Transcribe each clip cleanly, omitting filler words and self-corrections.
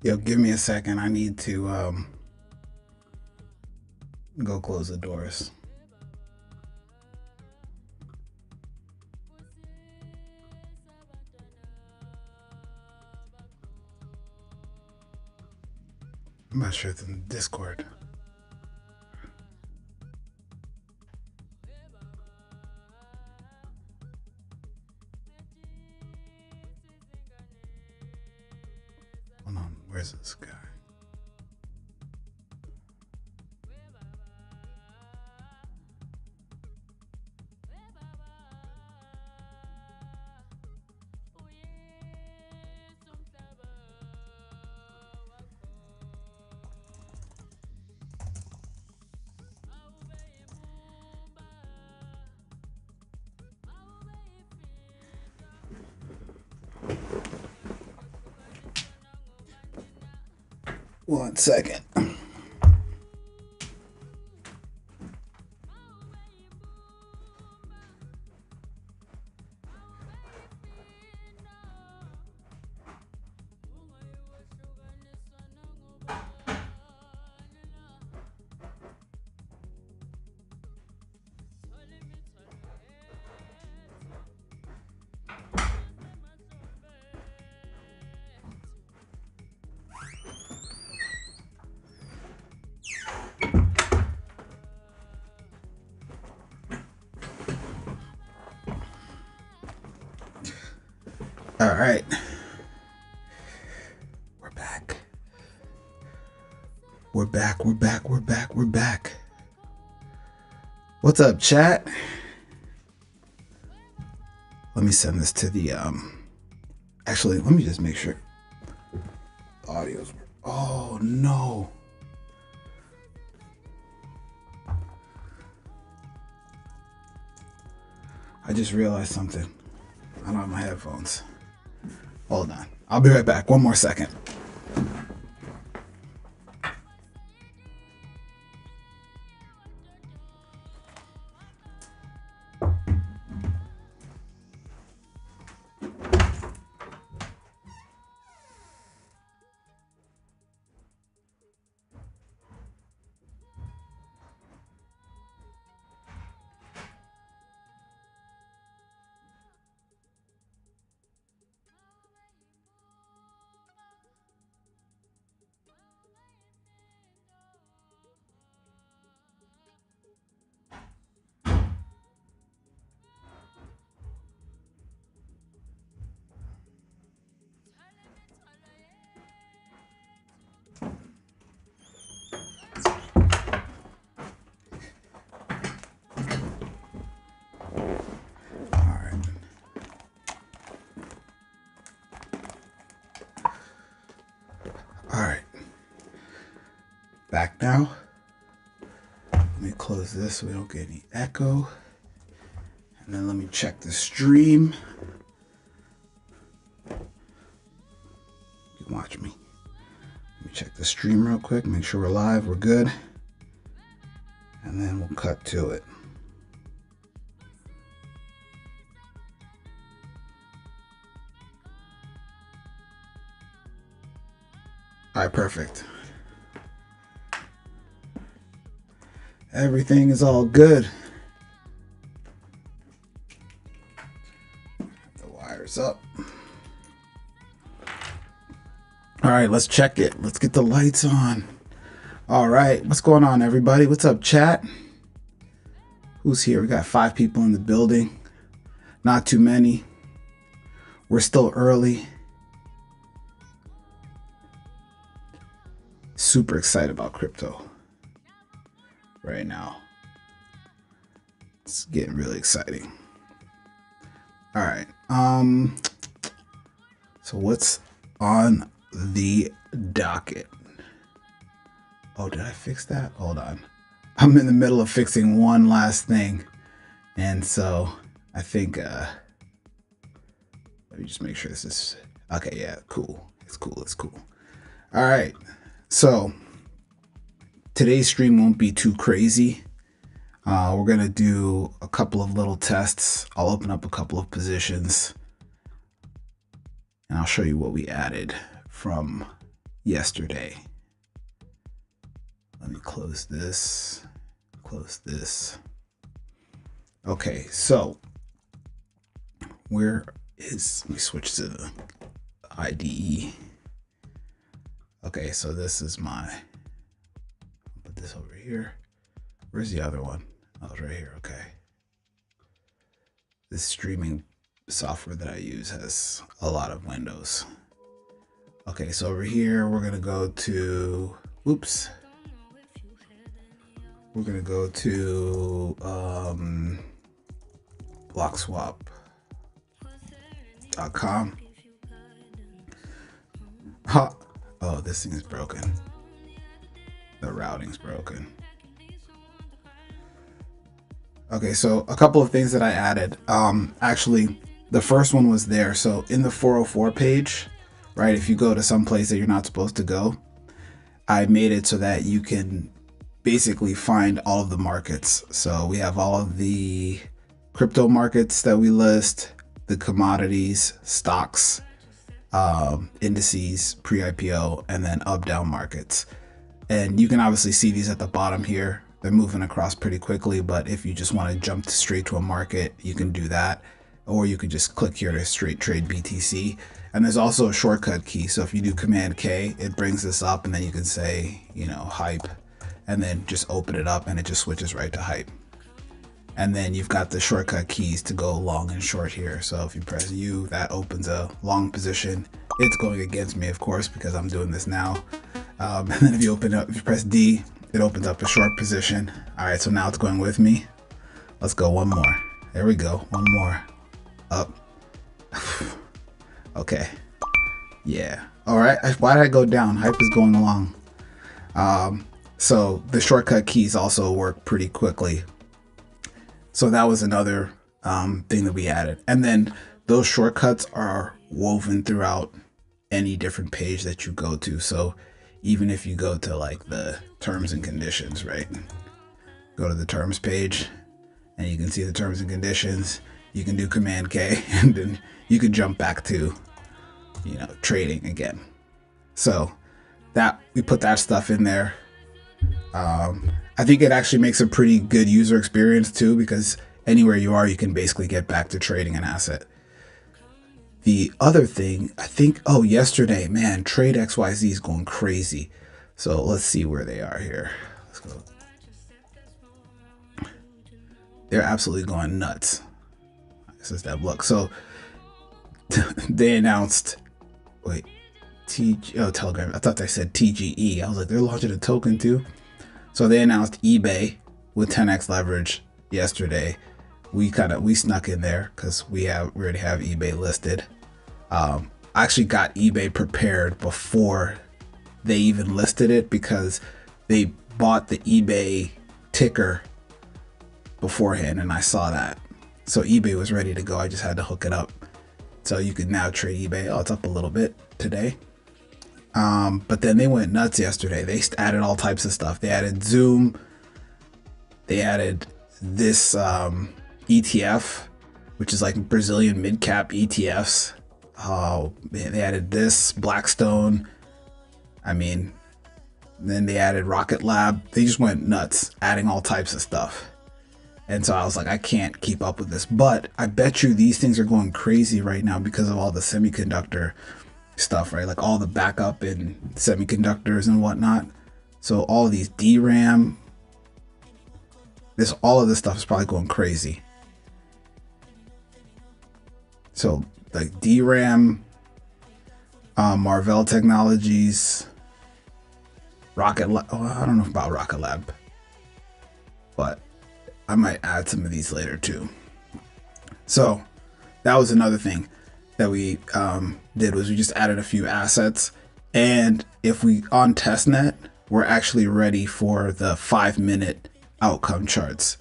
Yo, give me a second. I need to go close the doors. I'm not sure it's in Discord. Hold on, where's this guy? One second. All right. We're back. We're back. We're back. We're back. We're back. What's up, chat? Let me send this to the actually, let me just make sure audio's. Oh no. I just realized something. I don't have my headphones. Hold on. I'll be right back. One more second. All right. Back now. Let me close this so we don't get any echo. And then let me check the stream. You can watch me. Let me check the stream real quick, make sure we're live, we're good. And then we'll cut to it. All right, perfect. Everything is all good. The wire's up. All right, let's check it. Let's get the lights on. All right, what's going on, everybody? What's up, chat? Who's here? We got 5 people in the building. Not too many. We're still early. Super excited about crypto right now. It's getting really exciting. All right. So what's on the docket? Oh, did I fix that? Hold on. I'm in the middle of fixing one last thing. And so I think let me just make sure this is okay. Yeah, cool. It's cool. It's cool. All right. So today's stream won't be too crazy. We're going to do a couple of little tests. I'll open up a couple of positions and I'll show you what we added from yesterday. Let me close this. Close this. Okay, so where is, let me switch to the IDE. Okay, so this is my, put this over here. Where's the other one? Oh, it's right here. Okay. This streaming software that I use has a lot of windows. Okay, so over here, we're gonna go to, oops. We're gonna go to Bloxwap.com. Ha! Oh, this thing is broken. The routing's broken. Okay, so a couple of things that I added. Actually, the first one was there. So in the 404 page, right, if you go to some place that you're not supposed to go, I made it so that you can basically find all of the markets. So we have all of the crypto markets that we list, the commodities, stocks, indices, pre-IPO, and then up-down markets. And you can obviously see these at the bottom here. They're moving across pretty quickly, but if you just want to jump straight to a market, you can do that. Or you could just click here to straight trade BTC. And there's also a shortcut key. So if you do Command K, it brings this up, and then you can say, you know, hype, and then just open it up and it just switches right to hype. And then you've got the shortcut keys to go long and short here. So if you press U, that opens a long position. It's going against me, of course, because I'm doing this now. And then if you press D, it opens up a short position. All right, so now it's going with me. Let's go one more. There we go, one more. Up. Okay. Yeah. All right, why did I go down? Hype is going along. So the shortcut keys also work pretty quickly. So that was another thing that we added. And then those shortcuts are woven throughout any different page that you go to. So even if you go to like the terms and conditions, right? Go to the terms page and you can see the terms and conditions. You can do Command K and then you can jump back to, you know, trading again. So that we put that stuff in there. I think it actually makes a pretty good user experience too, because anywhere you are, you can basically get back to trading an asset. The other thing, I think, oh, yesterday, man, Trade XYZ is going crazy. So let's see where they are here. Let's go. They're absolutely going nuts. This is that look. So they announced, wait, Telegram. I thought they said TGE. I was like, they're launching a token too. So they announced eBay with 10x leverage yesterday. We snuck in there because we already have eBay listed. I actually got eBay prepared before they even listed it because they bought the eBay ticker beforehand, and I saw that. So eBay was ready to go. I just had to hook it up. So you could now trade eBay. Oh, it's up a little bit today. But then they went nuts yesterday. They added all types of stuff. They added Zoom. They added this ETF, which is like Brazilian mid-cap ETFs. Oh, they added this, Blackstone. I mean, then they added Rocket Lab. They just went nuts, adding all types of stuff. And so I was like, I can't keep up with this. But I bet you these things are going crazy right now because of all the semiconductor stuff, right? Like all the backup in semiconductors and whatnot. So all of these DRAM, all of this stuff is probably going crazy. So like DRAM, Marvell Technologies, Rocket Lab. Oh, I don't know about Rocket Lab, but I might add some of these later too. So that was another thing that we did, was we just added a few assets. And if we on testnet, we're actually ready for the 5-minute outcome charts.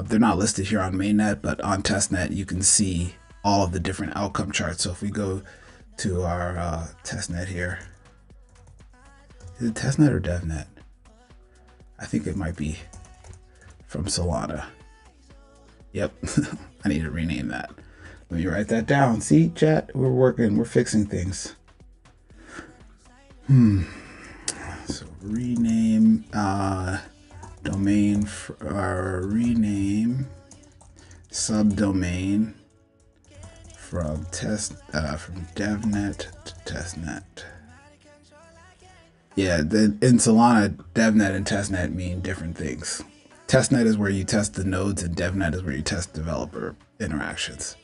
They're not listed here on mainnet, but on testnet you can see all of the different outcome charts. So if we go to our testnet here, is it testnet or devnet? I think it might be from Solana. Yep. I need to rename that. Let me write that down. See, chat, we're working, we're fixing things. So rename domain rename subdomain from DevNet to testnet. Yeah, in Solana, DevNet and testnet mean different things. Testnet is where you test the nodes, and DevNet is where you test developer interactions.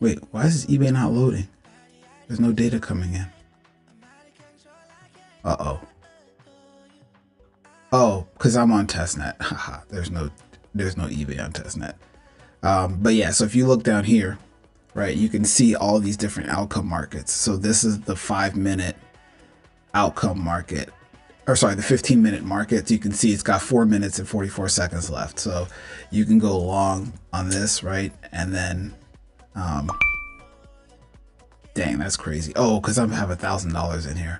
Wait, why is this eBay not loading? There's no data coming in. Uh-oh. Oh, because I'm on testnet. Haha, there's no eBay on testnet. But yeah, so if you look down here, right, you can see all these different outcome markets. So this is the 5-minute outcome market, or sorry, the 15-minute market. So you can see it's got 4 minutes and 44 seconds left. So you can go long on this, right? And then, dang, that's crazy. Oh, because I have $1,000 in here.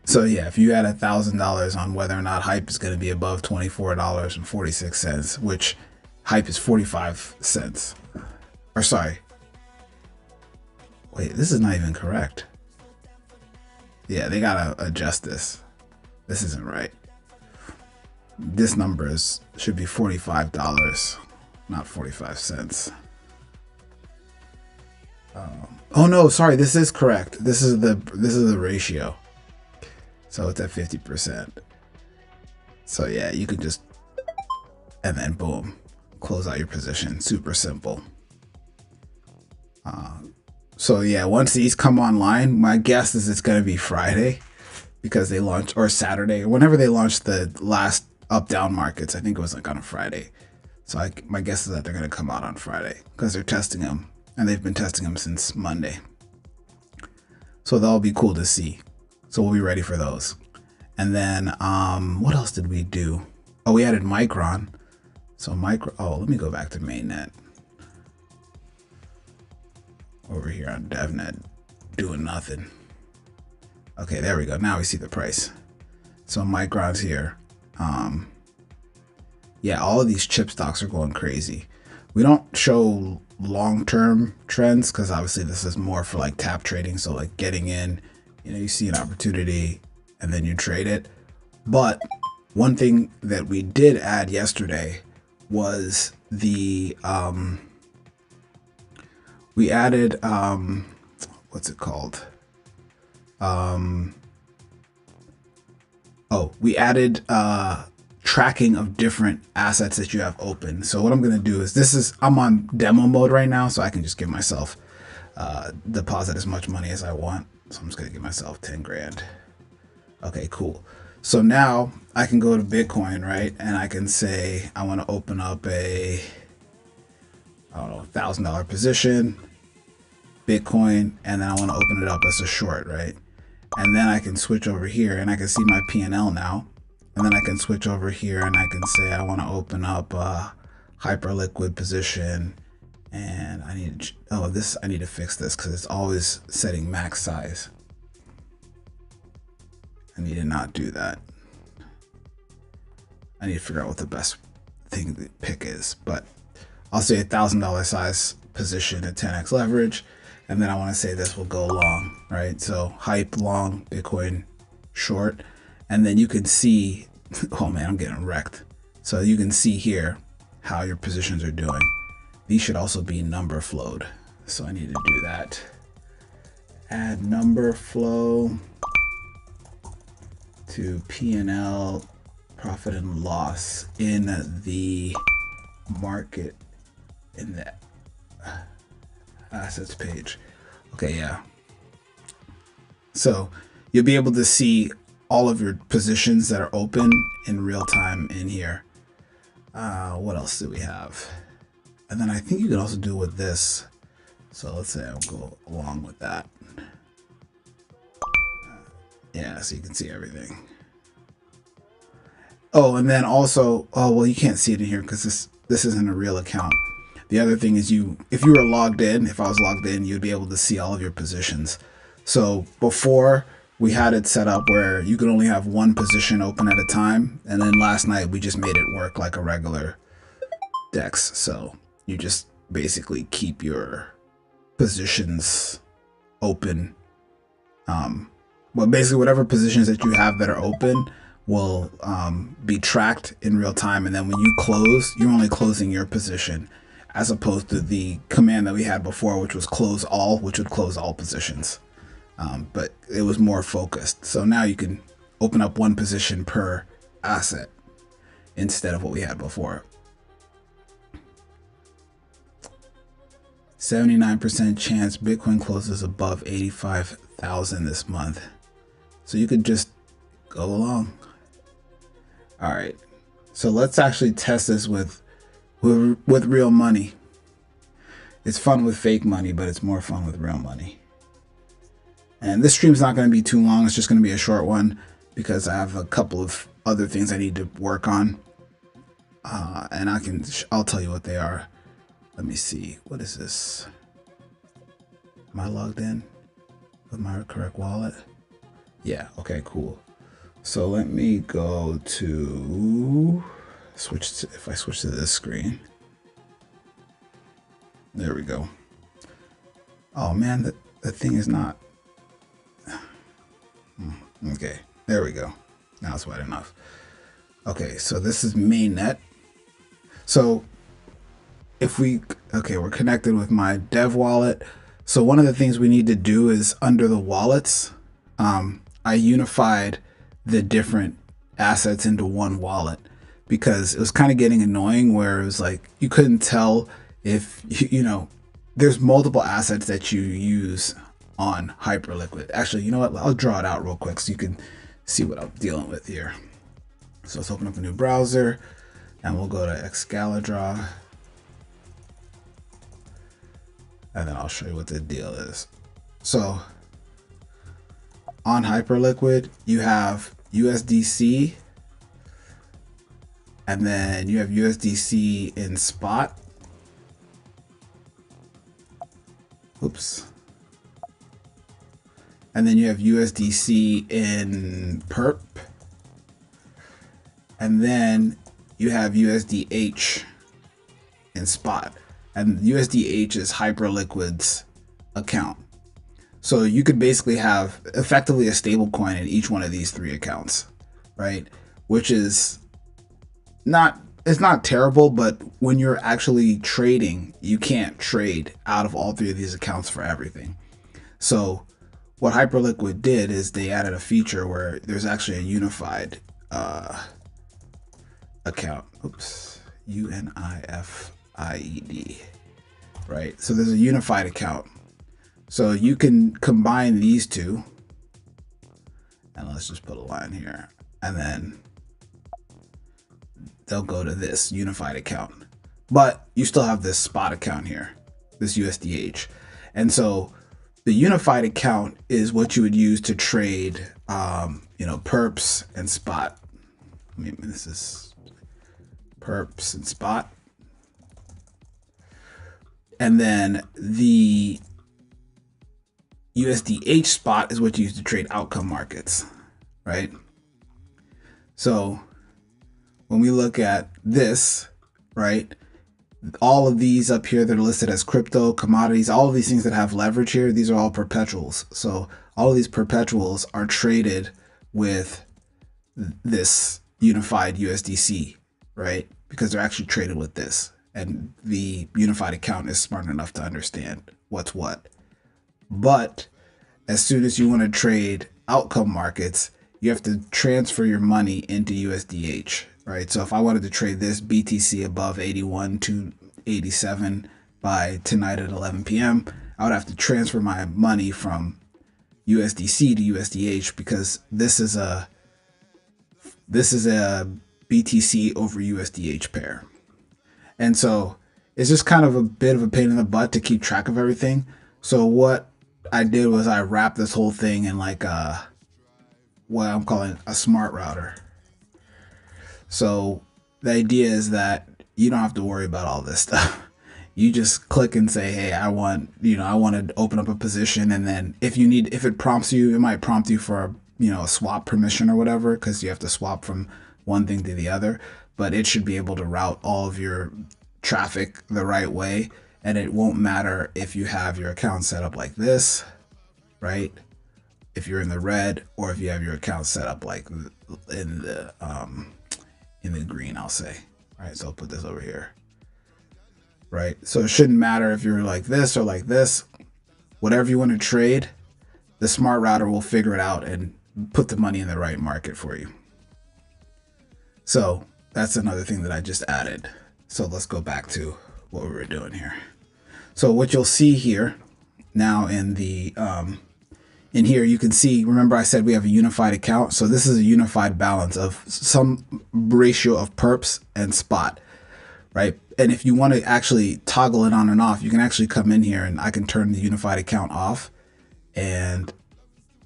So yeah, if you add $1,000 on whether or not hype is going to be above $24.46, which hype is 45 cents. Or sorry. Wait, this is not even correct. Yeah, they gotta adjust this. This isn't right. This number should be $45, not 45 cents. Oh no, sorry, this is correct. This is the ratio. So it's at 50%. So yeah, you can just, and then boom, close out your position. Super simple. So yeah, once these come online, my guess is it's going to be Friday, because they launched, or Saturday, or whenever they launched the last up-down markets. I think it was like on a Friday. So my guess is that they're going to come out on Friday, because they're testing them, and they've been testing them since Monday. So that'll be cool to see. So we'll be ready for those. And then what else did we do? Oh, we added Micron. So let me go back to mainnet. Over here on DevNet, doing nothing. Okay, there we go. Now we see the price. So Micron's here. Yeah, all of these chip stocks are going crazy. We don't show long-term trends because obviously this is more for like tap trading. So like getting in, you see an opportunity and then you trade it. But one thing that we did add yesterday was the we added what's it called? We added tracking of different assets that you have open. So what I'm gonna do is I'm on demo mode right now, so I can just give myself deposit as much money as I want. So I'm just gonna give myself 10 grand. Okay, cool. So now I can go to Bitcoin, right? And I can say I want to open up a, I don't know, $1,000 position, Bitcoin, and then I want to open it up as a short, right? And then I can switch over here and I can see my P&L now. And then I can switch over here and I can say I want to open up a hyperliquid position. And I need to fix this because it's always setting max size. I need to not do that. I need to figure out what the best thing to pick is, but I'll say $1,000 size position at 10x leverage. And then I want to say this will go long, right? So hype long, Bitcoin short. And then you can see, oh man, I'm getting wrecked. So you can see here how your positions are doing. These should also be number flowed. So I need to do that. Add number flow to P&L, profit and loss in the market, in the assets page. Okay, yeah. So you'll be able to see all of your positions that are open in real time in here. What else do we have? And then I think you can also do with this. So let's say I'll go along with that. Yeah, so you can see everything. Oh, and then also, oh, well, you can't see it in here because this isn't a real account. The other thing is if you were logged in, if I was logged in, you'd be able to see all of your positions. So before we had it set up where you could only have one position open at a time. And then last night we just made it work like a regular DEX. So you just basically keep your positions open But basically whatever positions that you have that are open will be tracked in real time. And then when you close, you're only closing your position, as opposed to the command that we had before, which was close all, which would close all positions. But it was more focused. So now you can open up one position per asset instead of what we had before. 79% chance Bitcoin closes above 85,000 this month. So you could just go along. All right. So let's actually test this with real money. It's fun with fake money, but it's more fun with real money. And this stream's not going to be too long. It's just going to be a short one because I have a couple of other things I need to work on. And I'll tell you what they are. Let me see. What is this? Am I logged in with my correct wallet? Yeah. Okay, cool. So let me go to if I switch to this screen. There we go. Oh man, the thing is not. Okay, there we go. Now it's wide enough. Okay, so this is mainnet. So we're connected with my dev wallet. So one of the things we need to do is under the wallets, I unified the different assets into one wallet because it was kind of getting annoying where it was like you couldn't tell if there's multiple assets that you use on Hyperliquid. Actually, you know what? I'll draw it out real quick so you can see what I'm dealing with here. So let's open up a new browser and we'll go to Excalidraw. And then I'll show you what the deal is. So on Hyperliquid, you have USDC, and then you have USDC in spot. Oops. And then you have USDC in perp. And then you have USDH in spot. And USDH is Hyperliquid's account. So you could basically have effectively a stable coin in each one of these three accounts, right? Which is it's not terrible, but when you're actually trading, you can't trade out of all three of these accounts for everything. So what Hyperliquid did is they added a feature where there's actually a unified account. Oops, UNIFIED, right? So there's a unified account. So you can combine these two, and let's just put a line here, and then they'll go to this unified account. But you still have this spot account here, this USDH. And so the unified account is what you would use to trade, perps and spot. I mean, this is perps and spot. And then the USDH spot is what you use to trade outcome markets, right? So when we look at this, right, all of these up here that are listed as crypto, commodities, all of these things that have leverage here, these are all perpetuals. So all of these perpetuals are traded with this unified USDC, right? Because they're actually traded with this. And the unified account is smart enough to understand what's what. But as soon as you want to trade outcome markets, you have to transfer your money into USDH, right? So if I wanted to trade this BTC above 81 to 87 by tonight at 11 p.m., I would have to transfer my money from USDC to USDH because this is a BTC over USDH pair. And so it's just kind of a bit of a pain in the butt to keep track of everything. So what I did was I wrapped this whole thing in like what I'm calling a smart router. So the idea is that you don't have to worry about all this stuff. You just click and say, hey, I want to open up a position. And then if it prompts you, it might prompt you for a swap permission or whatever, because you have to swap from one thing to the other. But it should be able to route all of your traffic the right way. And it won't matter if you have your account set up like this, right? if you're in the red, or if you have your account set up like in the green, I'll say. All right, so I'll put this over here. Right, so it shouldn't matter if you're like this or like this. Whatever you want to trade, the smart router will figure it out and put the money in the right market for you. So that's another thing that I just added. So let's go back to what we were doing here. So what you'll see here now in the in here, you can see, remember I said we have a unified account. So this is a unified balance of some ratio of perps and spot, right? And if you want to actually toggle it on and off, you can actually come in here and I can turn the unified account off. And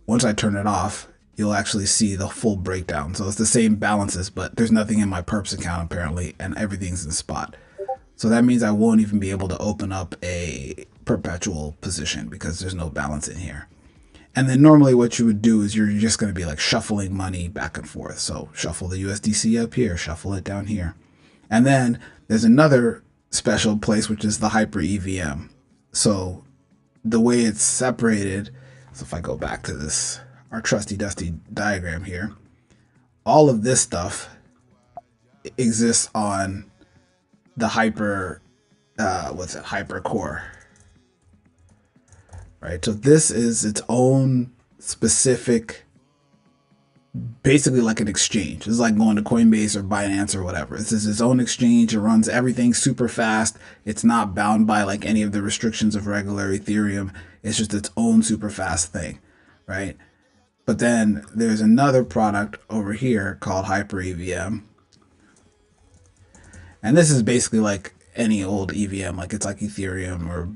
once I turn it off, you'll actually see the full breakdown. So it's the same balances, but there's nothing in my perps account apparently, and everything's in spot. So that means I won't even be able to open up a perpetual position because there's no balance in here. And then normally what you would do is you're just going to be like shuffling money back and forth. So shuffle the USDC up here, shuffle it down here. And then there's another special place, which is the Hyper EVM. So the way it's separated, so if I go back to this, our trusty dusty diagram here, all of this stuff exists on the Hyper, Hyper Core. Right, so this is its own specific, basically like an exchange. It's like going to Coinbase or Binance or whatever. This is its own exchange. It runs everything super fast. It's not bound by like any of the restrictions of regular Ethereum. It's just its own super fast thing, right? But then there's another product over here called Hyper EVM. And this is basically like any old EVM, like it's like Ethereum or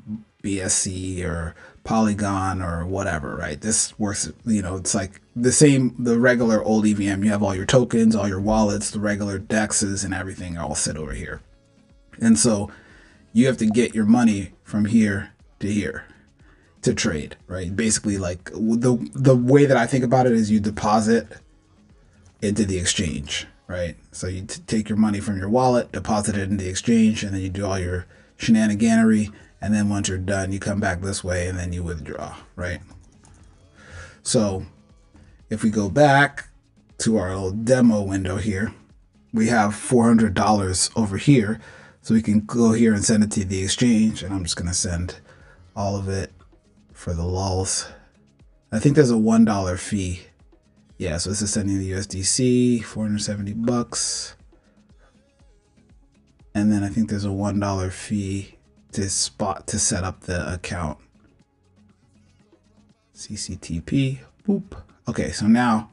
BSC or Polygon or whatever, right? This works, you know, it's like the same, the regular old EVM. You have all your tokens, all your wallets, the regular DEXs and everything all sit over here. And so you have to get your money from here to here to trade, right? Basically, like the way that I think about it is you deposit into the exchange, right? So you take your money from your wallet, deposit it in the exchange, and then you do all your shenaniganery. And then once you're done, you come back this way and then you withdraw, right? So if we go back to our old demo window here, we have $400 over here. So we can go here and send it to the exchange. And I'm just going to send all of it for the lulz. I think there's a $1 fee. Yeah, so this is sending the USDC, 470 bucks. And then I think there's a $1 fee to set up the account. CCTP, boop. Okay, so now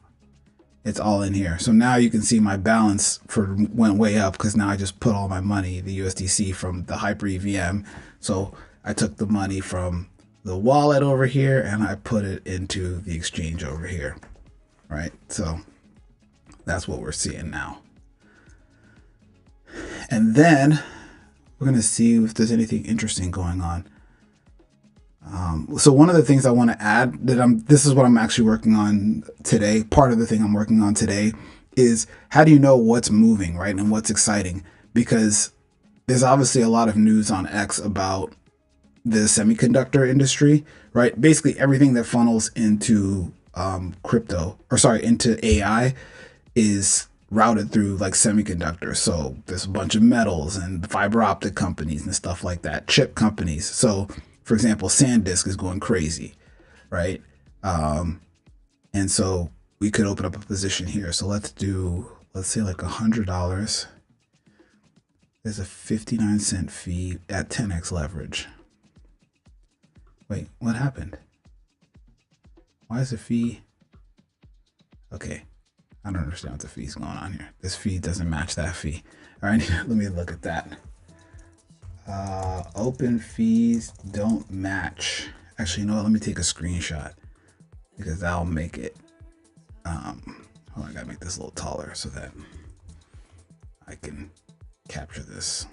it's all in here. So now you can see my balance went way up because now I just put all my money, the USDC from the Hyper EVM. So I took the money from the wallet over here and I put it into the exchange over here, right? So that's what we're seeing now. And then we're going to see if there's anything interesting going on. So one of the things I want to add this is what I'm actually working on today. Part of the thing I'm working on today is how do you know what's moving, right? And what's exciting? Because there's obviously a lot of news on X about the semiconductor industry, right? Basically everything that funnels into into AI is routed through like semiconductors. So there's a bunch of metals and fiber optic companies and stuff like that, chip companies. So for example, SanDisk is going crazy, right? And so we could open up a position here. So let's say like $100. There's a 59-cent fee at 10x leverage. Wait, what happened? Why is the fee? Okay. I don't understand what the fee's going on here. This fee doesn't match that fee. All right, let me look at that. Open fees don't match. Actually, you know what? Let me take a screenshot because that'll make it. Hold on, I gotta make this a little taller so that I can capture this.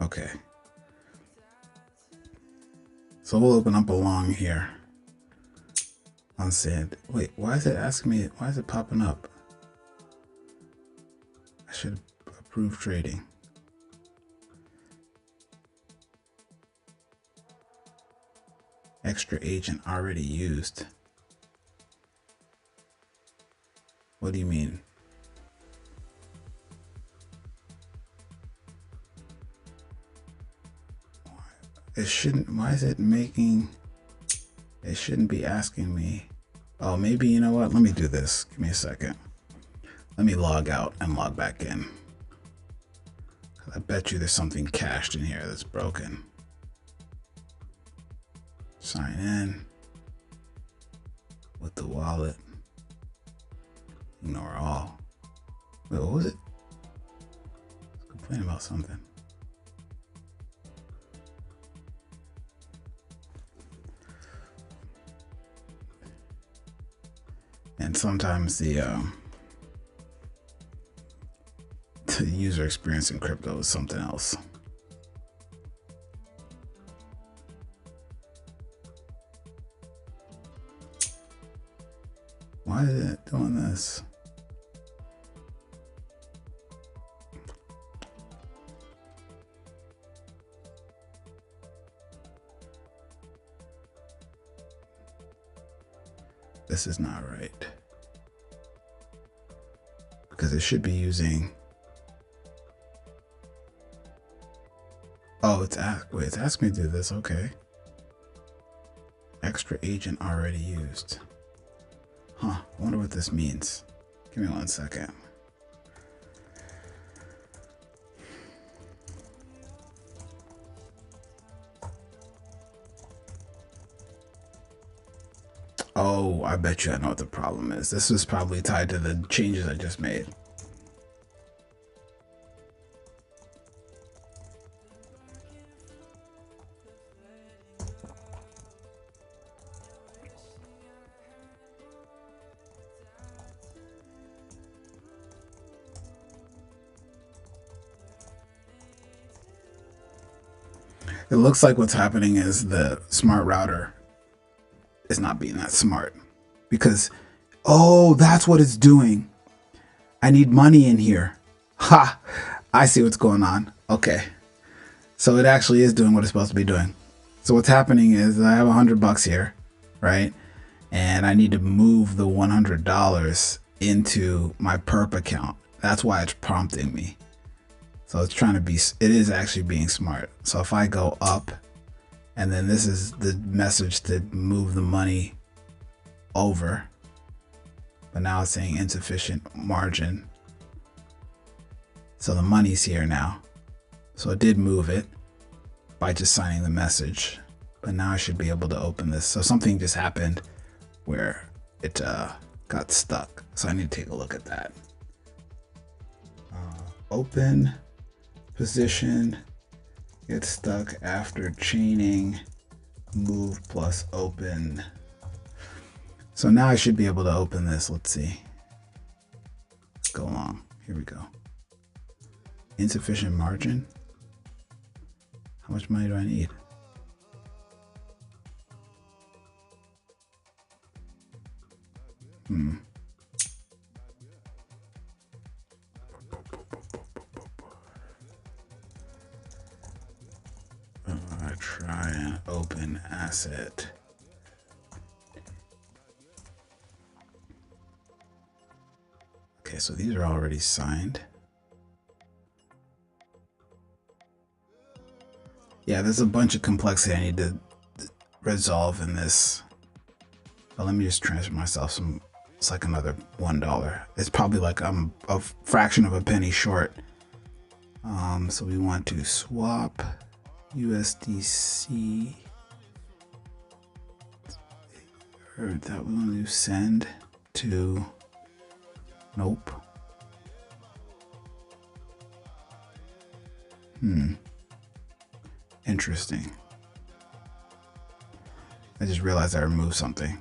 Okay. So we'll open up a long here on Sand. Wait, why is it asking me? Why is it popping up? I should approve trading. Extra agent already used. What do you mean? It shouldn't, why is it making, it shouldn't be asking me. Oh, maybe, you know what? Let me do this. Give me a second. Let me log out and log back in. I bet you there's something cached in here that's broken. Sign in with the wallet. Ignore all. Wait, what was it? Complain about something. And sometimes the user experience in crypto is something else. Why is it doing this? This is not right. Because it should be using. Oh, it's asking me to do this. Okay. Extra agent already used. Huh, I wonder what this means. Give me 1 second. Oh, I bet you I know what the problem is. This is probably tied to the changes I just made. It looks like what's happening is the smart router is not being that smart because, oh, that's what it's doing. I need money in here. Ha! I see what's going on. Okay. So it actually is doing what it's supposed to be doing. So what's happening is I have $100 here, right? And I need to move the $100 into my perp account. That's why it's prompting me. So it's trying to be, it is actually being smart. So if I go up, and then this is the message to move the money over, but now it's saying insufficient margin. So the money's here now. So it did move it by just signing the message, but now I should be able to open this. So something just happened where it got stuck. So I need to take a look at that. Open. Position, get stuck after chaining, move plus open. So now I should be able to open this. Let's see. Let's go along. Here we go. Insufficient margin. How much money do I need? Try and open asset. Okay, so these are already signed. Yeah, there's a bunch of complexity I need to resolve in this. But let me just transfer myself some, it's like another $1. It's probably like I'm a fraction of a penny short. So we want to swap USDC, or that we want to send to, nope. Interesting. I just realized I removed something.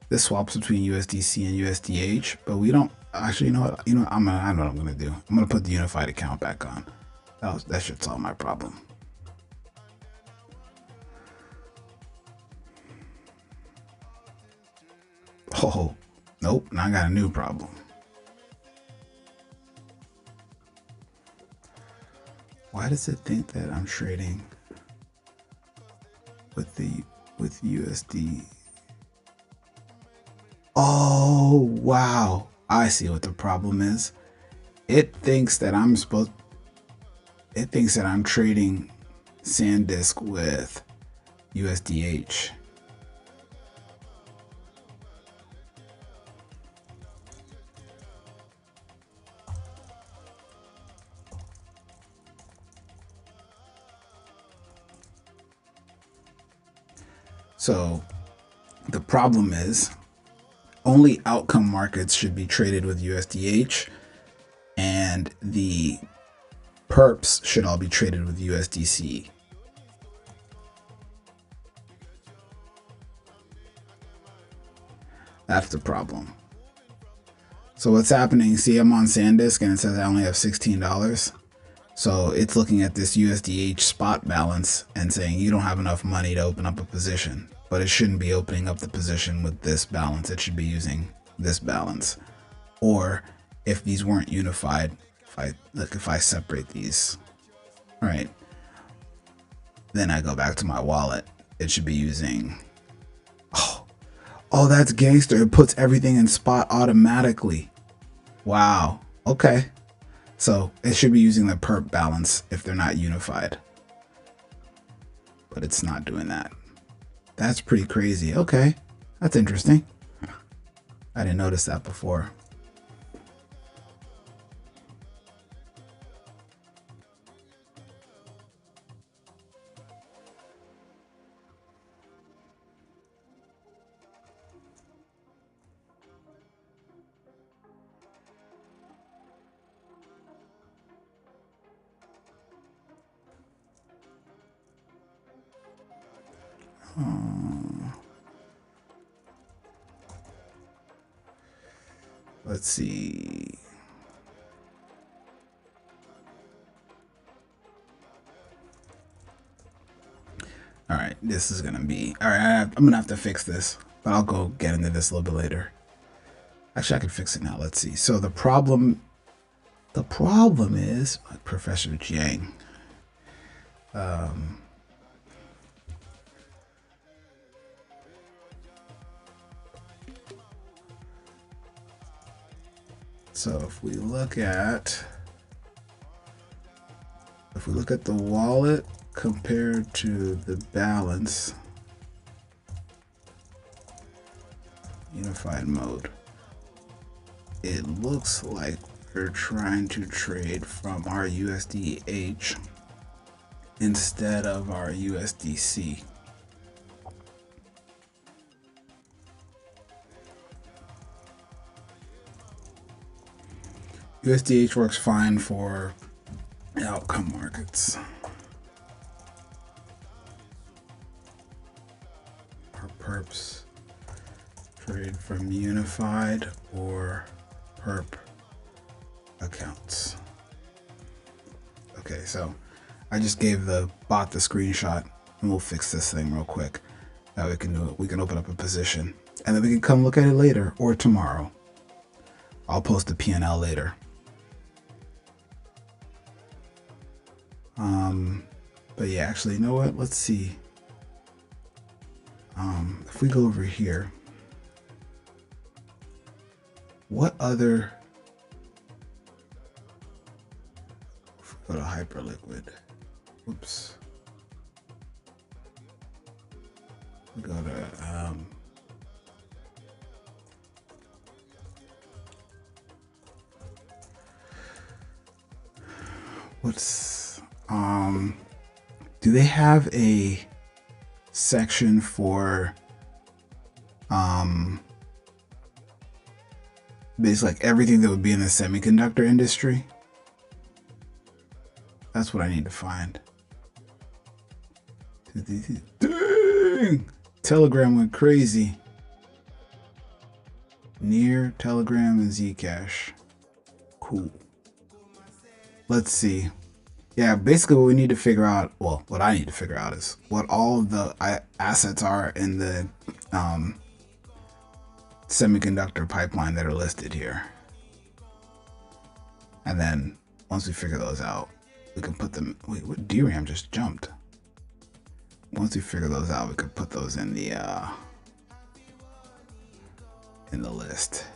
This swaps between USDC and USDH, but we don't actually, I know what I'm gonna do. I'm gonna put the unified account back on. That should solve my problem. Oh, nope, now I got a new problem. Why does it think that I'm trading? with USD. Oh, wow. I see what the problem is. It thinks that I'm trading SanDisk with USDH. So the problem is only outcome markets should be traded with USDH, and the perps should all be traded with USDC. That's the problem. So what's happening, see, I'm on SanDisk and it says I only have $16. So it's looking at this USDH spot balance and saying you don't have enough money to open up a position, but it shouldn't be opening up the position with this balance. It should be using this balance. Or if these weren't unified, if I separate these, right, then I go back to my wallet, it should be using, oh, that's gangster. It puts everything in spot automatically. Wow. Okay. So it should be using the perp balance if they're not unified. But it's not doing that. That's pretty crazy. Okay. That's interesting. I didn't notice that before. Let's see. All right, this is gonna be, all right, I'm gonna have to fix this, but I'll go get into this a little bit later. Actually, I can fix it now. Let's see. So the problem is Professor Jiang. So if we look at the wallet compared to the balance, unified mode, it looks like we're trying to trade from our USDH instead of our USDC. USDH works fine for outcome markets. Our perps trade from unified or perp accounts. Okay, so I just gave the bot the screenshot, and we'll fix this thing real quick. Now we can do it. We can open up a position, and then we can come look at it later or tomorrow. I'll post the P&L later. But yeah, actually, you know what? Let's see. If we go over here, what other, if we go to Hyperliquid, whoops. We go to, do they have a section for basically like everything that would be in the semiconductor industry? That's what I need to find. Dang! Telegram went crazy. Near, Telegram, and Zcash. Cool. Let's see. Yeah, basically what we need to figure out, well, what I need to figure out is what all of the assets are in the semiconductor pipeline that are listed here. And then once we figure those out, we can put them, wait, what DRAM just jumped? once we figure those out, we could put those in the list.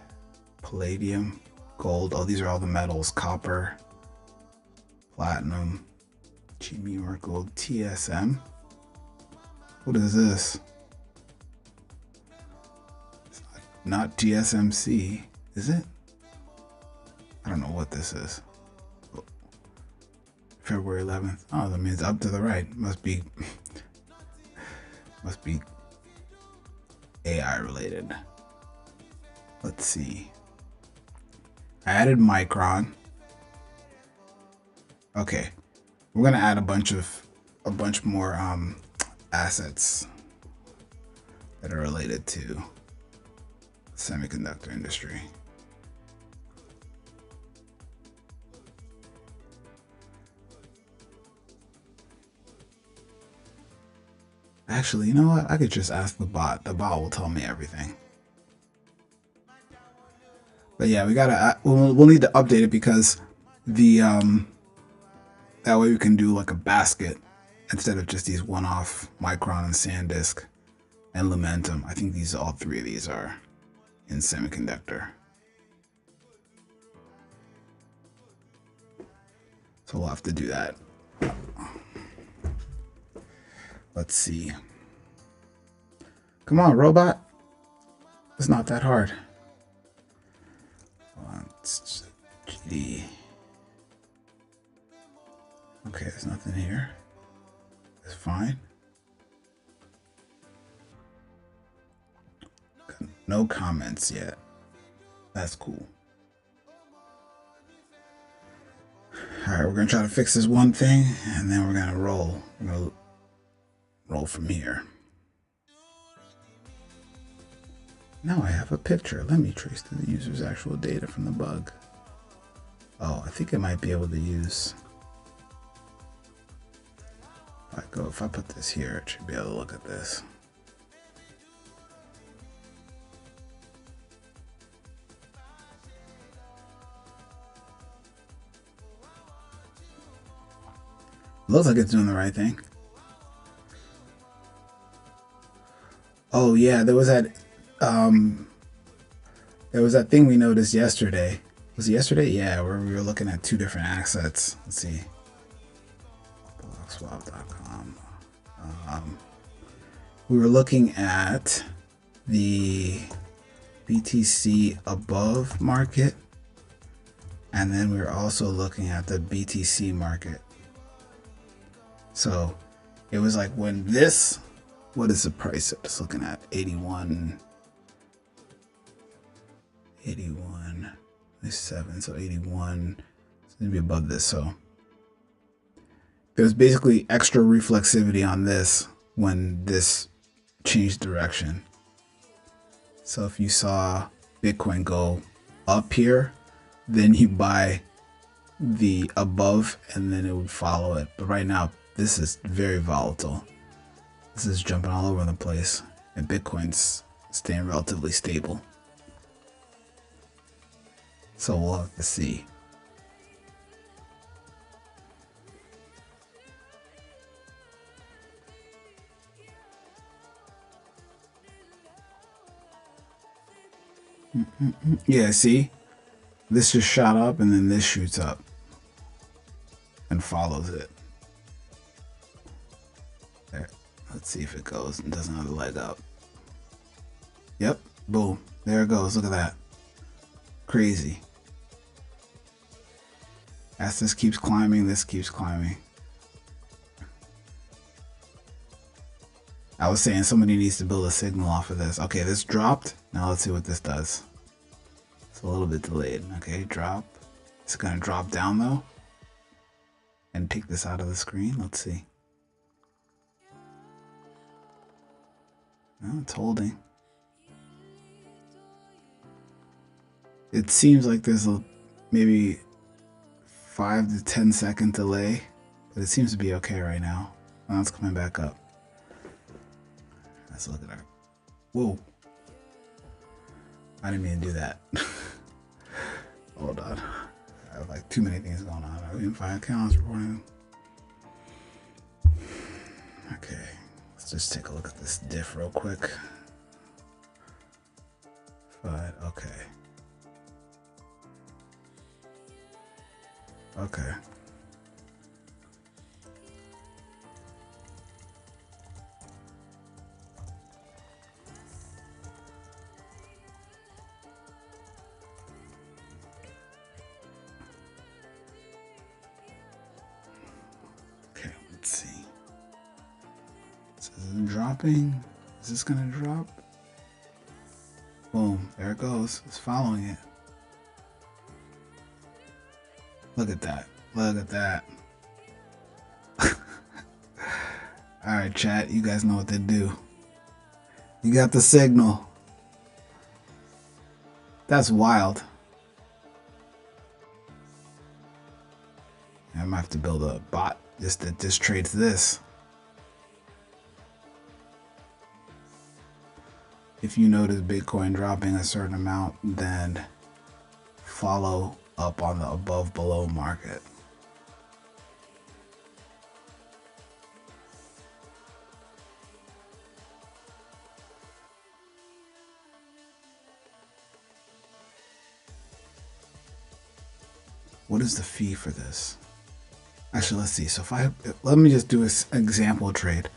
Palladium, gold. Oh, these are all the metals. Copper, platinum, New York gold, TSM. What is this? It's not TSMC, is it? I don't know what this is. February 11th. Oh, that means up to the right. Must be AI related. Let's see. I added Micron. Okay, we're gonna add a bunch more assets that are related to the semiconductor industry. Actually, you know what? I could just ask the bot. The bot will tell me everything. But yeah, we gotta. We'll need to update it because the that way we can do like a basket instead of just these one-off Micron and SanDisk and Lumentum. I think all three of these are in semiconductor. So we'll have to do that. Let's see. Come on, robot. It's not that hard. GD. Okay, there's nothing here. It's fine. No comments yet. That's cool. All right, we're gonna try to fix this one thing, and then we're gonna roll. We're gonna roll from here. Now I have a picture. Let me trace to the user's actual data from the bug. Oh, I think I might be able to use. If I put this here, it should be able to look at this. Looks like it's doing the right thing. Oh yeah, there was that thing we noticed yesterday. Was it yesterday? Yeah, where we were looking at two different assets. Let's see. Bloxwap.com. We were looking at the BTC above market, and then we were also looking at the BTC market. So it was like when this, what is the price? I'm just looking at 81, 7, so 81. It's gonna be above this. So there's basically extra reflexivity on this when this changed direction. So if you saw Bitcoin go up here, then you buy the above and then it would follow it. But right now, this is very volatile. This is jumping all over the place, and Bitcoin's staying relatively stable. So we'll have to see. Yeah, see? This just shot up and then this shoots up and follows it. There. Let's see if it goes and does another leg up. Yep, boom. There it goes. Look at that. Crazy. As this keeps climbing, this keeps climbing. I was saying somebody needs to build a signal off of this. Okay, this dropped. Now let's see what this does. It's a little bit delayed. Okay, drop. It's gonna drop down though. And take this out of the screen. Let's see. No, it's holding. It seems like there's a maybe 5 to 10 second delay, but it seems to be okay right now. Now it's coming back up. Let's look at our. Whoa. I didn't mean to do that. Hold on. I have like too many things going on. I didn't find accounts reporting. Okay. Let's just take a look at this diff real quick. But okay. Okay. Okay, let's see. So is it dropping? Is this gonna drop? Boom, there it goes. It's following it. Look at that. Look at that. Alright, chat, you guys know what to do. You got the signal. That's wild. I might have to build a bot just that just trades this. If you notice Bitcoin dropping a certain amount, then follow up on the above below market. What is the fee for this? Actually, let's see. So let me just do an example trade.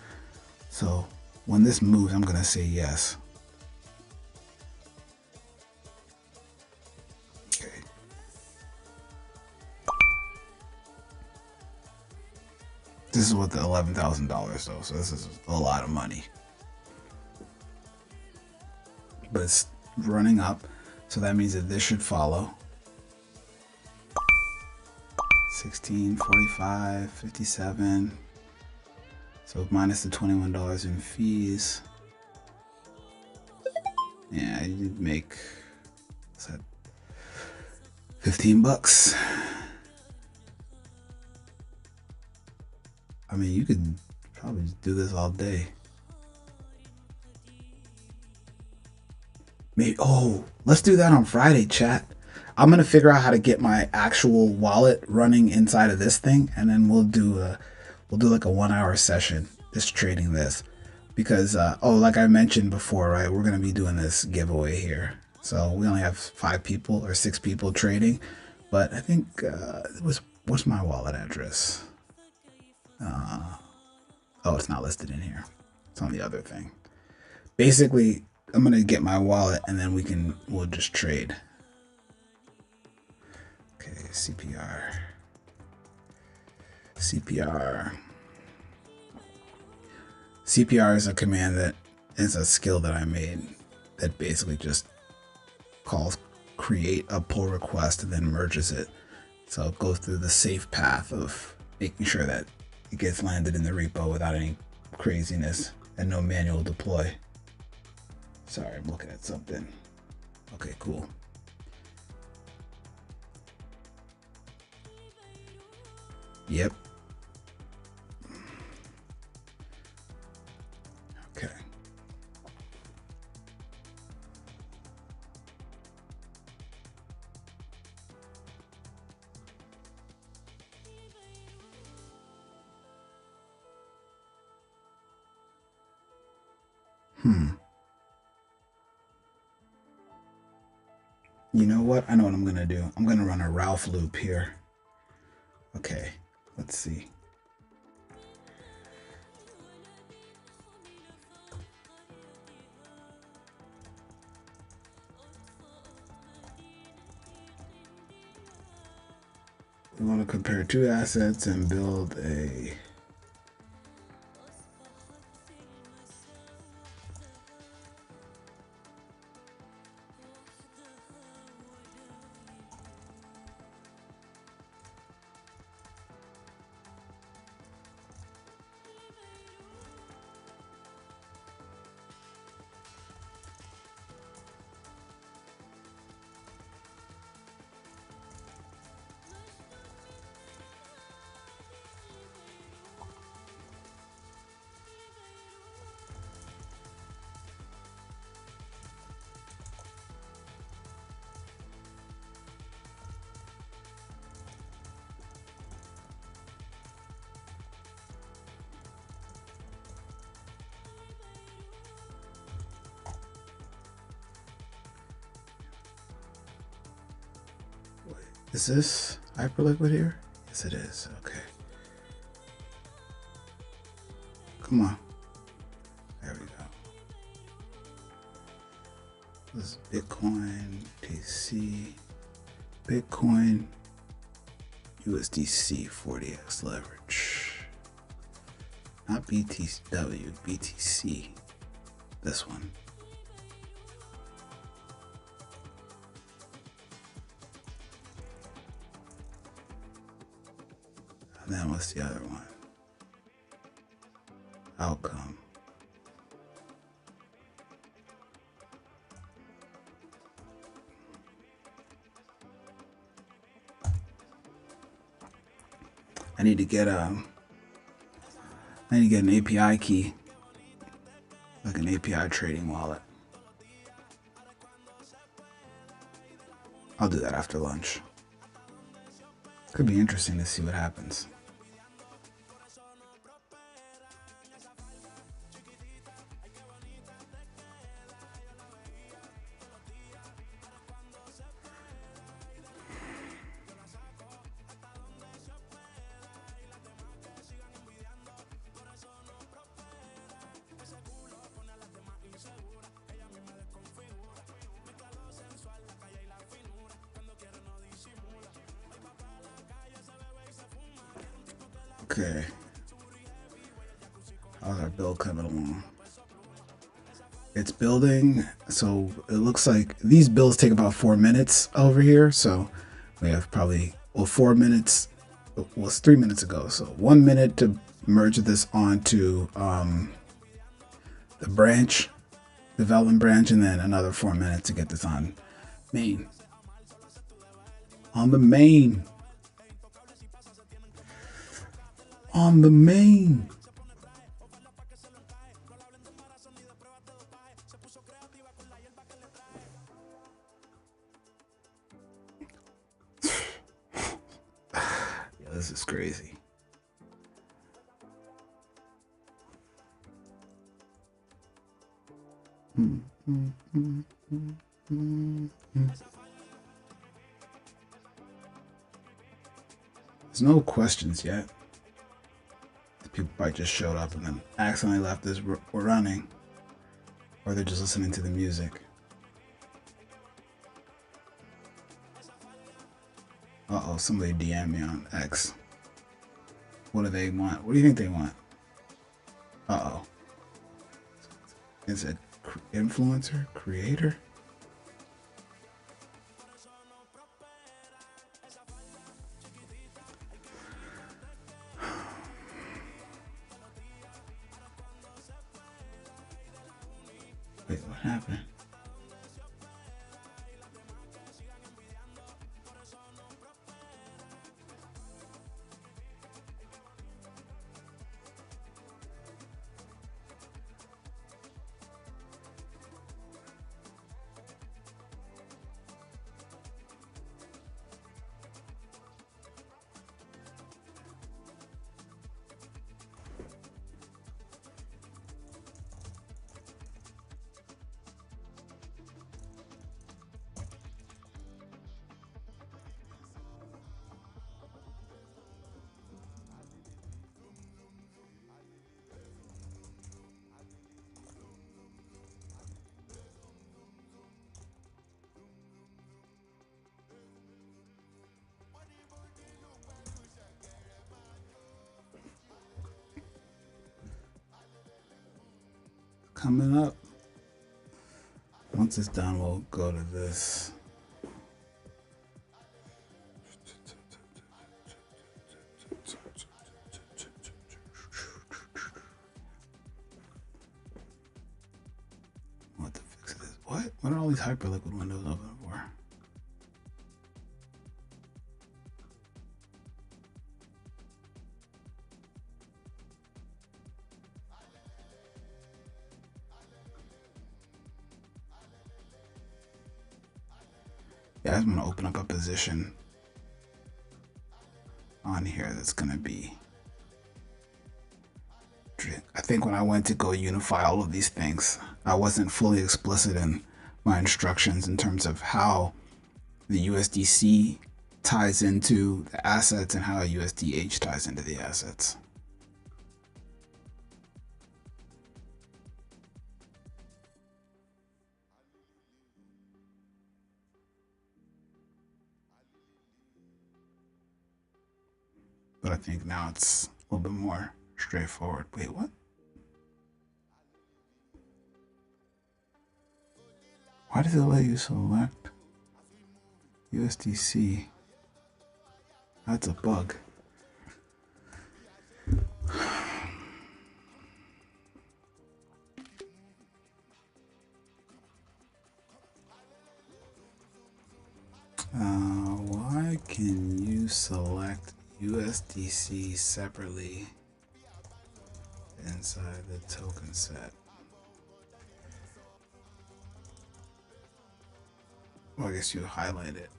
So when this moves, I'm gonna say yes. Okay. This is what the $11,000 though. So this is a lot of money. But it's running up, so that means that this should follow. 16, 45, 57. So minus the $21 in fees. Yeah, you'd make, what's that? 15 bucks. I mean, you could probably do this all day. Maybe, oh, let's do that on Friday, chat. I'm gonna figure out how to get my actual wallet running inside of this thing, and then we'll do like a 1 hour session just trading this, because oh, like I mentioned before, right, we're gonna be doing this giveaway here. So we only have 5 people or 6 people trading, but I think what's my wallet address? Oh, it's not listed in here. It's on the other thing. Basically, I'm gonna get my wallet and then we'll just trade. Okay, CPR. CPR is a command that is a skill that I made that basically just calls create a pull request and then merges it. So it goes through the safe path of making sure that it gets landed in the repo without any craziness and no manual deploy. Sorry, I'm looking at something. Okay, cool. Yep. Okay. You know what? I know what I'm gonna do. I'm gonna run a Ralph loop here. Okay, let's see. We want to compare 2 assets and build a Is this Hyperliquid here? Yes, it is. Okay. Come on. There we go. This is Bitcoin, TC, Bitcoin, USDC 40x leverage. Not BTW, BTC. This one. And then what's the other one? Outcome. I need to get an API key, like an API trading wallet. I'll do that after lunch. Could be interesting to see what happens. Okay. How's our build coming along? It's building, so it looks like these builds take about 4 minutes over here. So we have probably, well, 4 minutes, well, it's 3 minutes ago. So 1 minute to merge this onto the branch, development branch, and then another 4 minutes to get this on main. On the main. On the main. Yeah, this is crazy. There's no questions yet. People probably just showed up and then accidentally left this running, or they're just listening to the music. Uh-oh, somebody DM me on X. What do they want? What do you think they want? Uh-oh. Is it influencer? Creator? Wait, what happened? Coming up. Once it's done, we'll go to this. What to fix this? What? What are all these Hyperliquid windows open for? Yeah, I'm gonna open up a position on here that's gonna be, I think when I went to go unify all of these things, I wasn't fully explicit in my instructions in terms of how the USDC ties into the assets and how USDH ties into the assets. But I think now it's a little bit more straightforward. Wait, what? Why does it let you select USDC? That's a bug. Why can you select USDC separately inside the token set? Well, I guess you highlight it.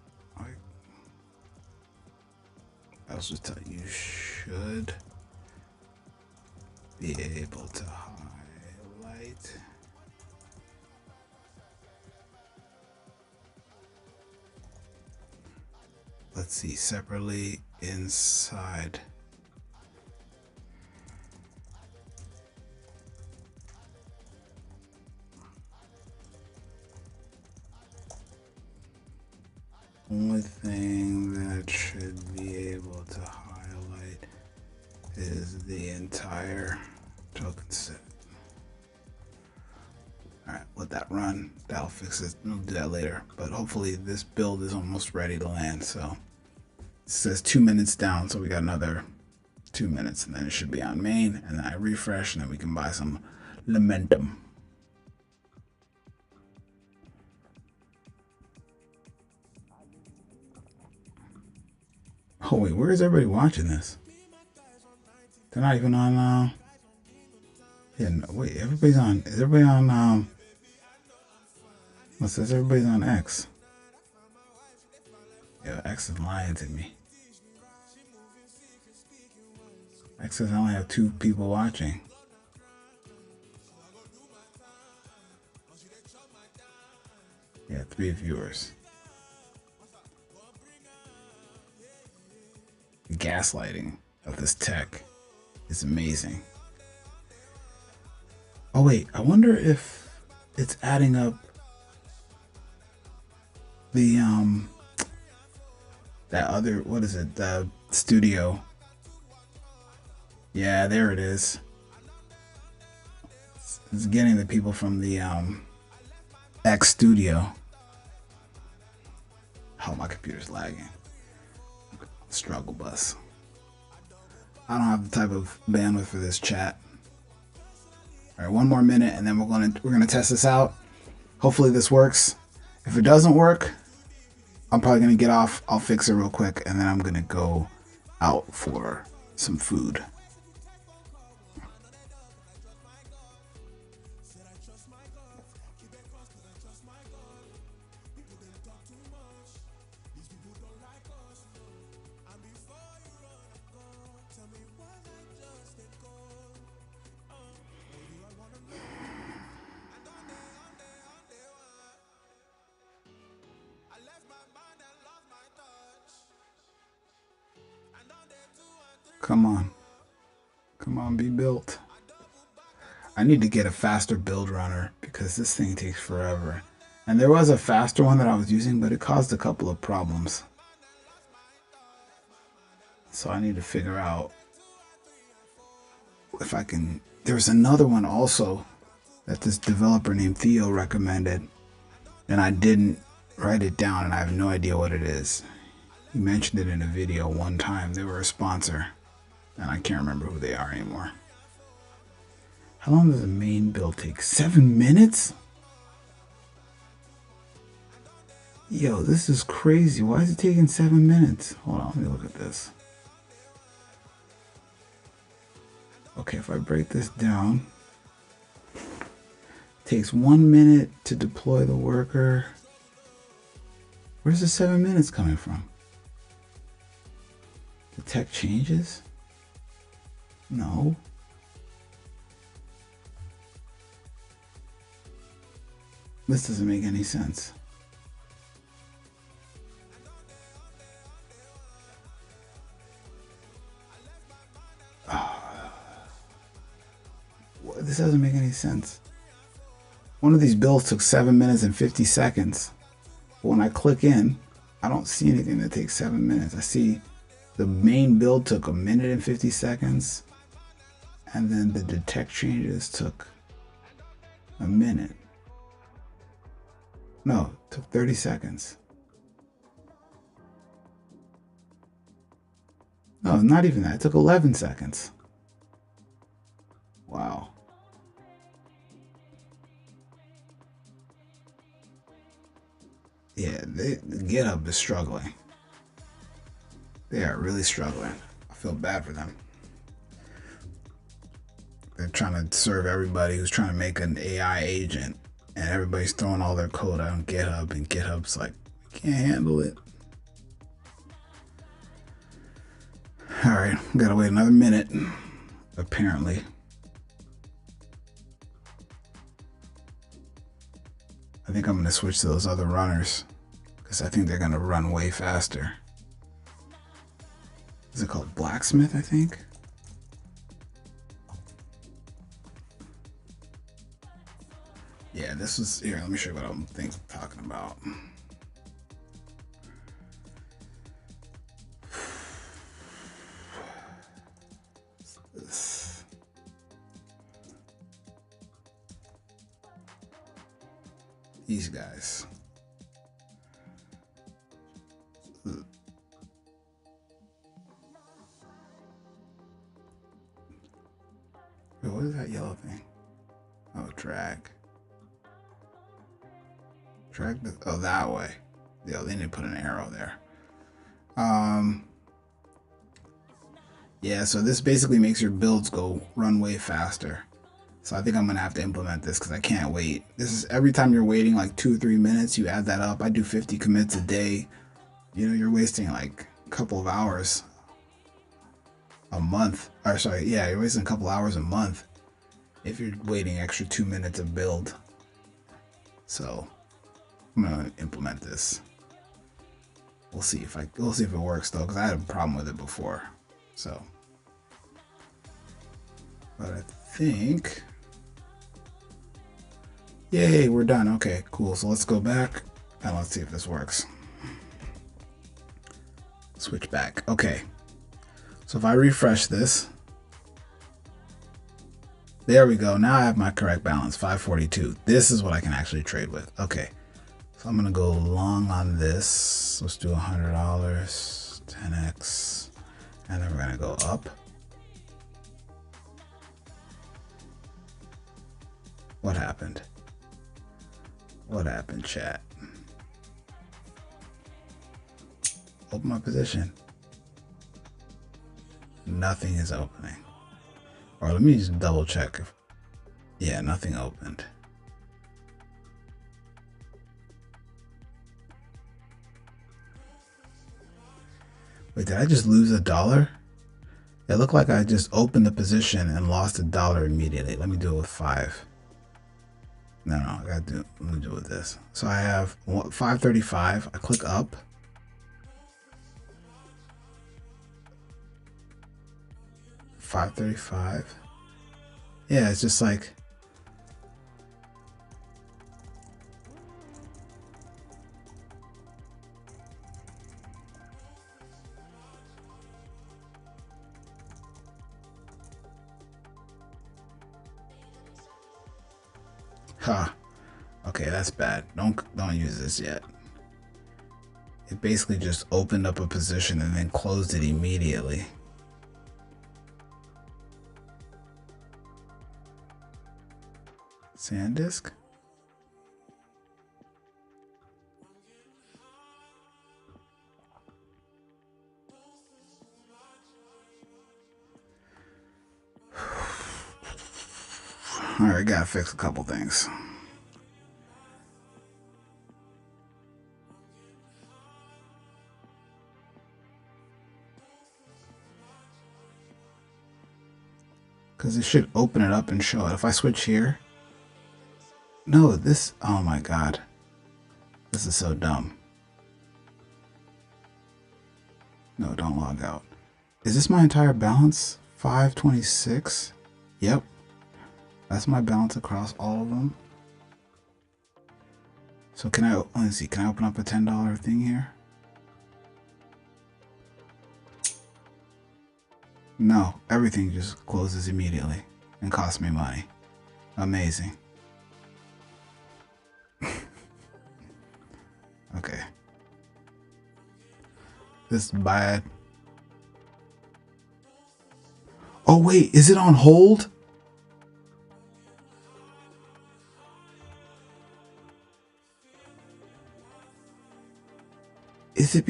I was just telling you should be able to highlight. Let's see, separately inside. Only thing that should be able to highlight is the entire token set. Alright, let that run. That'll fix it. We'll do that later. But hopefully this build is almost ready to land. So it says 2 minutes down, so we got another 2 minutes, and then it should be on main, and then I refresh, and then we can buy some Lamentum. Oh wait, where is everybody watching this? They're not even on yeah, no, wait, everybody's on. Is everybody on what says everybody's on X? Yeah, X is lying to me. X says I only have 2 people watching. Yeah, 3 viewers. The gaslighting of this tech is amazing. Oh wait, I wonder if it's adding up the that other, what is it, the studio. Yeah, there it is. It's getting the people from the X studio. Oh, my computer's lagging. Struggle bus. I don't have the type of bandwidth for this chat. All right, 1 more minute, and then we're gonna test this out. Hopefully this works. If it doesn't work, I'm probably gonna get off. I'll fix it real quick, and then I'm gonna go out for some food. Come on. Come on, be built. I need to get a faster build runner because this thing takes forever. And there was a faster one that I was using, but it caused a couple of problems. So I need to figure out if I can. There's another one also that this developer named Theo recommended, and I didn't write it down, and I have no idea what it is. He mentioned it in a video one time. They were a sponsor, and I can't remember who they are anymore. How long does the main build take? 7 minutes? Yo, this is crazy. Why is it taking 7 minutes? Hold on, let me look at this. Okay, if I break this down, it takes 1 minute to deploy the worker. Where's the 7 minutes coming from? The tech changes? No. This doesn't make any sense. This doesn't make any sense. One of these builds took 7 minutes and 50 seconds. But when I click in, I don't see anything that takes 7 minutes. I see the main build took 1 minute and 50 seconds. And then the detect changes took a minute. No, it took 30 seconds. No, not even that. It took 11 seconds. Wow. Yeah, GitHub is struggling. They are really struggling. I feel bad for them. They're trying to serve everybody who's trying to make an AI agent, and everybody's throwing all their code out on GitHub, and GitHub's like, we can't handle it. All right, gotta wait another minute, apparently. I think I'm gonna switch to those other runners because I think they're gonna run way faster. Is it called Blacksmith, I think? Yeah, this was, here, let me show you what I'm talking about. This. These guys. Wait, what is that yellow thing? Oh, drag. Drag the, oh, that way. Yeah, they need to put an arrow there. Yeah, so this basically makes your builds run way faster. So I think I'm gonna have to implement this because I can't wait. This is every time you're waiting like 2 or 3 minutes, you add that up. I do 50 commits a day. You know, you're wasting like a couple of hours a month. Or sorry, yeah, you're wasting a couple hours a month if you're waiting extra 2 minutes of build. So I'm gonna implement this. We'll see if it works though, because I had a problem with it before. So, but I think, yay, we're done. Okay, cool. So let's go back and let's see if this works. Switch back. Okay. So if I refresh this, there we go. Now I have my correct balance, 542. This is what I can actually trade with. Okay. So I'm gonna go long on this. Let's do $100, 10x, and then we're gonna go up. What happened? What happened, chat? Open my position. Nothing is opening. Or let me just double check. Yeah, nothing opened. Wait, did I just lose $1? It looked like I just opened the position and lost $1 immediately. Let me do it with 5. No, I gotta do, let me do it with this. So I have 535. I click up. $535. Yeah, it's just like, huh. Okay, that's bad. Don't use this yet. It basically just opened up a position and then closed it immediately. SanDisk? All right, gotta fix a couple things. Because it should open it up and show it. If I switch here, no, this, oh my God. This is so dumb. No, don't log out. Is this my entire balance? 526? Yep. That's my balance across all of them. So can I, let's see, can I open up a $10 thing here? No, everything just closes immediately and costs me money. Amazing. Okay. This is bad. Oh wait, is it on hold? Is it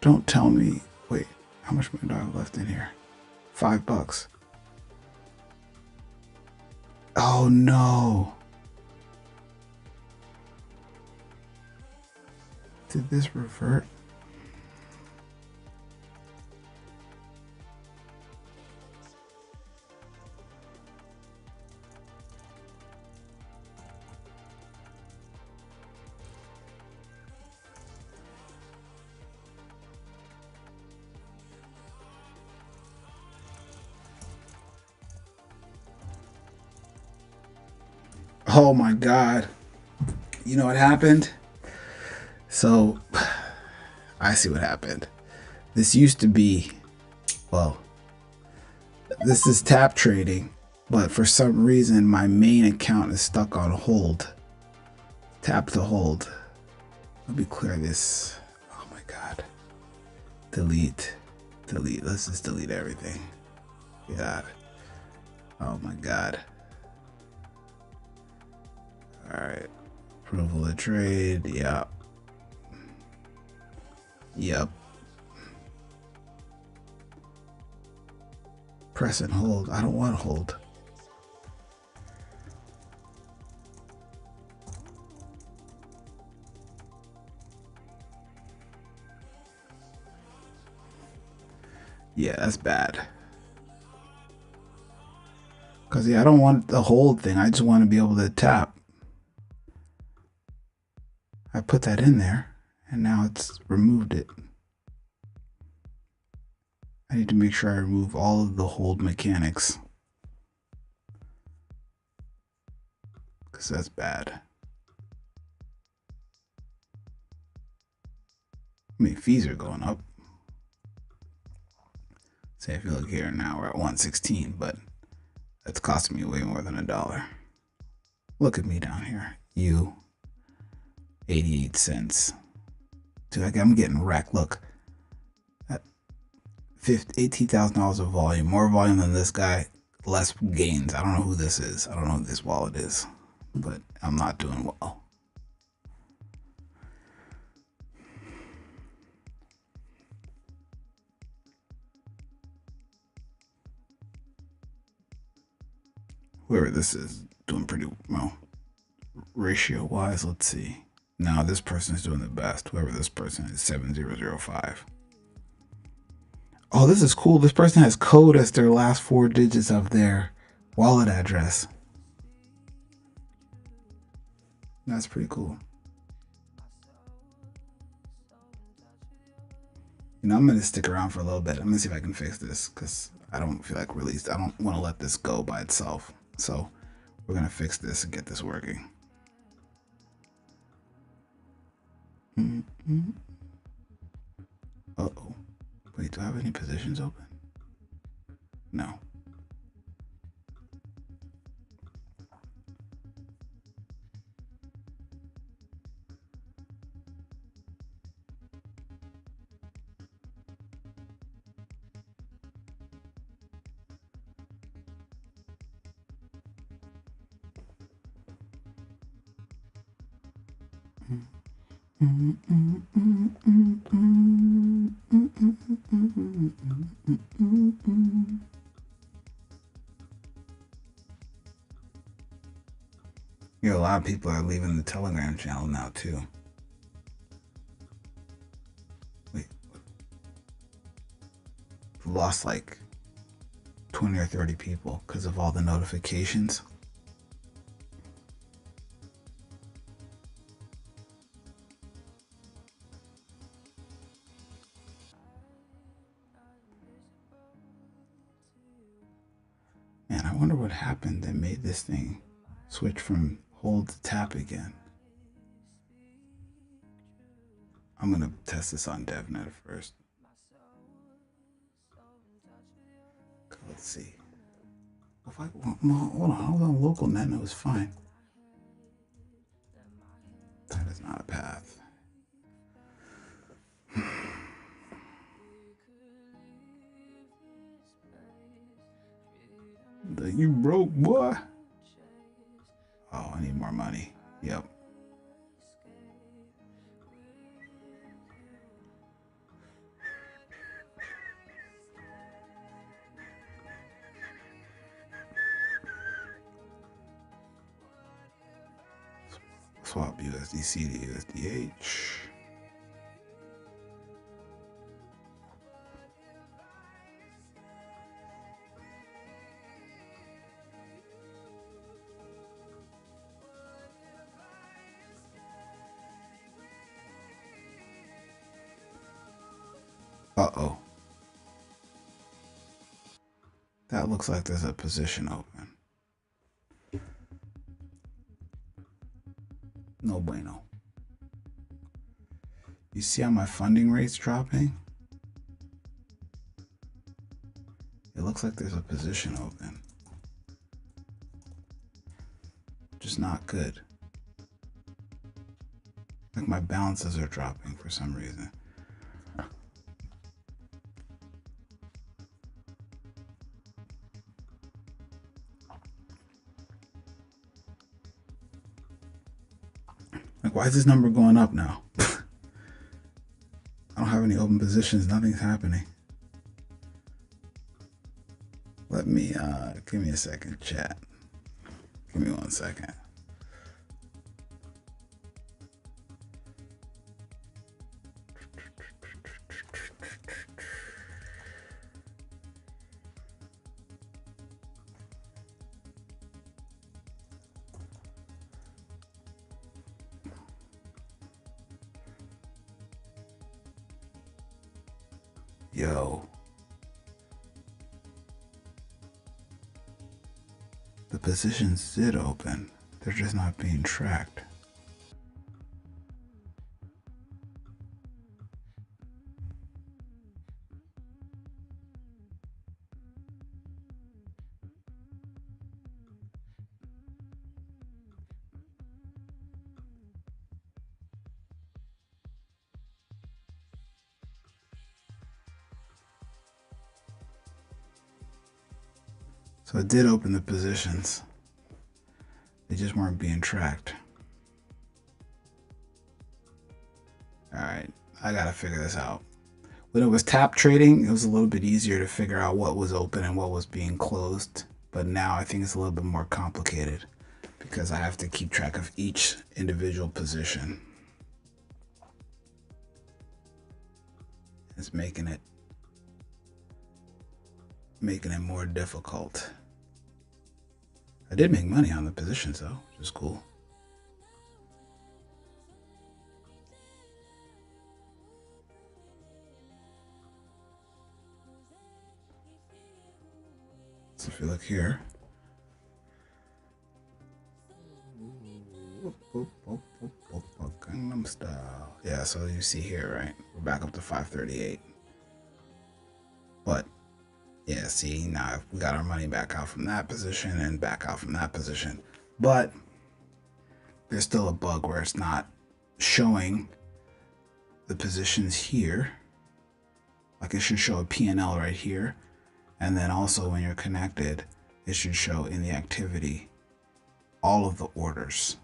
Don't tell me. Wait, how much money do I have left in here? $5. Oh no. Did this revert? Oh my God. You know what happened? So, I see what happened. This used to be, well, this is tap trading, but for some reason my main account is stuck on hold. Tap to hold. Let me clear this. Oh my God. Delete. Delete. Let's just delete everything. God. Oh my God. Alright. Approval of trade. Yep. Yep. Press and hold. I don't want to hold. Yeah, that's bad. Because, yeah, I don't want the hold thing. I just want to be able to tap. I put that in there, and now it's removed it. I need to make sure I remove all of the hold mechanics. Because that's bad. I mean, fees are going up. Say if you look here now, we're at 116, but that's costing me way more than $1. Look at me down here. You, 88 cents. Dude, I'm getting wrecked. Look, $18,000 of volume, more volume than this guy, less gains. I don't know who this is. I don't know who this wallet is, but I'm not doing well. Whoever this is doing pretty well. Ratio wise, let's see. Now this person is doing the best. Whoever this person is, 7005. Oh, this is cool. This person has code as their last 4 digits of their wallet address. That's pretty cool. You know, I'm going to stick around for a little bit. I'm going to see if I can fix this because I don't feel like I don't want to let this go by itself. So we're going to fix this and get this working. Uh-oh. Wait, do I have any positions open? No. You know, a lot of people are leaving the Telegram channel now too. Wait, we've lost like 20 or 30 people because of all the notifications. wonder what happened that made this thing switch from hold to tap again. I'm going to test this on DevNet first. Let's see. If I hold on, local net is fine. That is not a path. You broke, boy. Oh, I need more money. Yep. Swap USDC to USDH. Uh-oh. That looks like there's a position open. No bueno. You see how my funding rate's dropping? It looks like there's a position open. Just not good. Like my balances are dropping for some reason. Like, why is this number going up now? I don't have any open positions. Nothing's happening. Let me, give me a second, chat. Give me 1 second. Yo. The positions did open. They're just not being tracked. So it did open the positions. They just weren't being tracked. All right, I gotta figure this out. When it was tap trading, it was a little bit easier to figure out what was open and what was being closed. But now I think it's a little bit more complicated because I have to keep track of each individual position. It's making it more difficult. I did make money on the positions though, which is cool. So if you look here, Gangnam Style. Yeah, so you see here, right? We're back up to 538. But yeah, see, now we got our money back out from that position and back out from that position. But there's still a bug where it's not showing the positions here. Like it should show a P&L right here. And then also when you're connected, it should show in the activity all of the orders.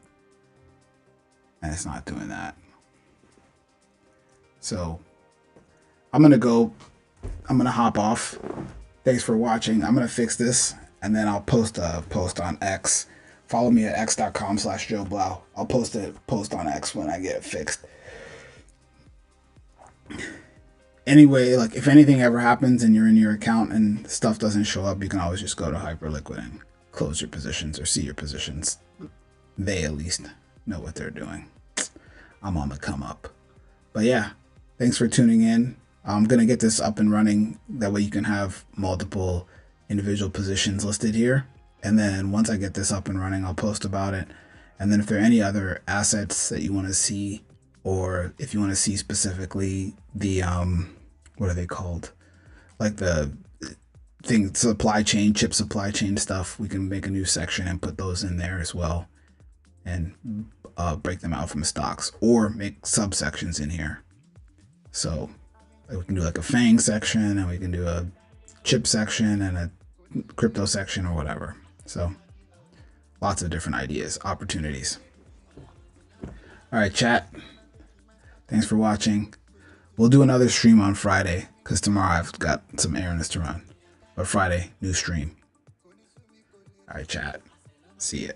And it's not doing that. So I'm gonna hop off. Thanks for watching. I'm gonna fix this and then I'll post a post on X. Follow me at x.com/JoeBlau. I'll post on X when I get it fixed. Anyway, like if anything ever happens and you're in your account and stuff doesn't show up, you can always just go to Hyperliquid and close your positions or see your positions. They at least know what they're doing. I'm on the come up. But yeah, thanks for tuning in. I'm going to get this up and running. That way you can have multiple individual positions listed here. And then once I get this up and running, I'll post about it. And then if there are any other assets that you want to see, or if you want to see specifically the what are they called? Like the thing, supply chain, chip supply chain stuff, we can make a new section and put those in there as well, and break them out from stocks, or make subsections in here. So we can do like a FANG section, and we can do a chip section and a crypto section or whatever. So lots of different ideas, opportunities. All right, chat. Thanks for watching. We'll do another stream on Friday because tomorrow I've got some errands to run. But Friday, new stream. All right, chat. See ya.